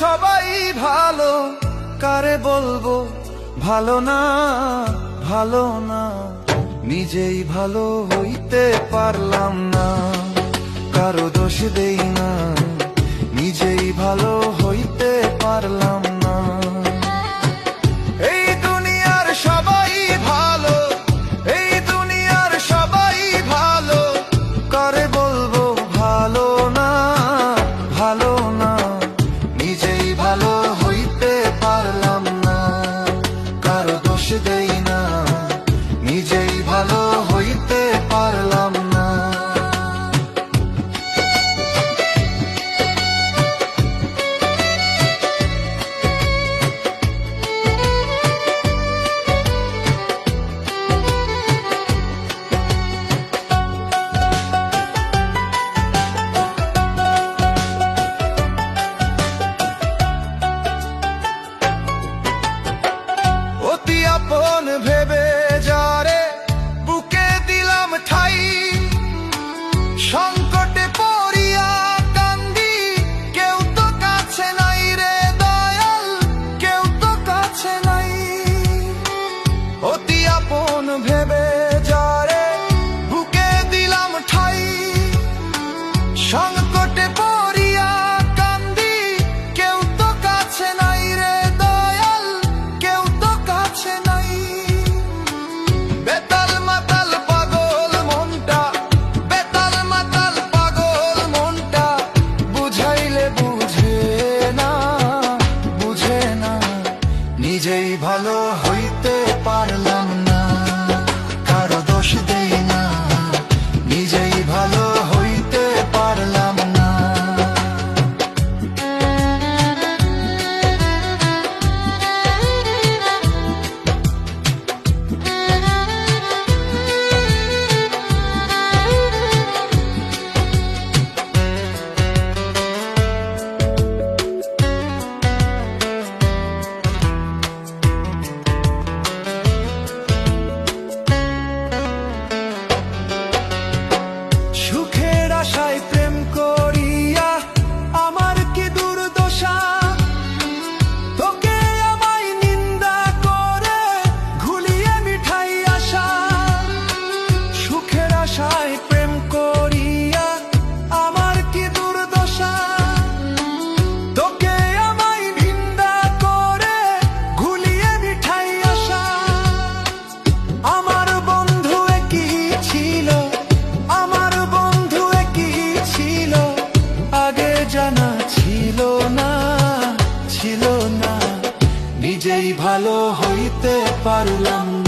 সবাই ভালো, কারে বলবো ভালো না, ভালো না। নিজেই ভালো হইতে পারলাম না, কারো দোষ দেই না, নিজেই ভালো হইতে পারলাম না। এই দুনিয়ার সবাই ভালো, এই দুনিয়ার সবাই ভালো, কারে বলবো ভালো না, ভালো না। নিজেই ভালো হইতে পারলাম না, কারো দোষ দেই না, নিজেই ভালো হইতে পারলাম না। অতি আপন ভেবে যারে বুকে দিলাম ঠাই, সংকটে পড়িয়া কান্দি, কেউ তো কাছে নাই রে দয়াল, কেউ তো কাছে নাই। অতি আপন ভেবে যারে বুকে দিলাম ঠাই, সংকটে পড়িয়া কান্দি, কেউ তো কাছে নাই রে দয়াল, কেউ তো কাছে নাই। বেতাল মাতাল পাগল মনটা, বেতাল মাতাল পাগল মনটা, বুঝাইলে বুঝে না, বুঝে না। নিজেই ভালো হইতে পারলাম না, কারো দোষ দেই না, নিজেই ভালো হইতে পারলাম না। সুখের আশায় প্রেম করিয়া আমার কি দুর্দশা, তোকে আমায় নিন্দা করে ঘুলিয়ে মিঠাই আশা। সুখের আশায় প্রেম করিয়া আমার কি দুর্দশা, তোকে আমায় নিন্দা করে ঘুলিয়ে মিঠাই আশা। আমার বন্ধু একই ছিল, আমার বন্ধু একই ছিল, আগে জানা ছিল না, ছিল না। নিজেই ভালো হইতে পারলাম না।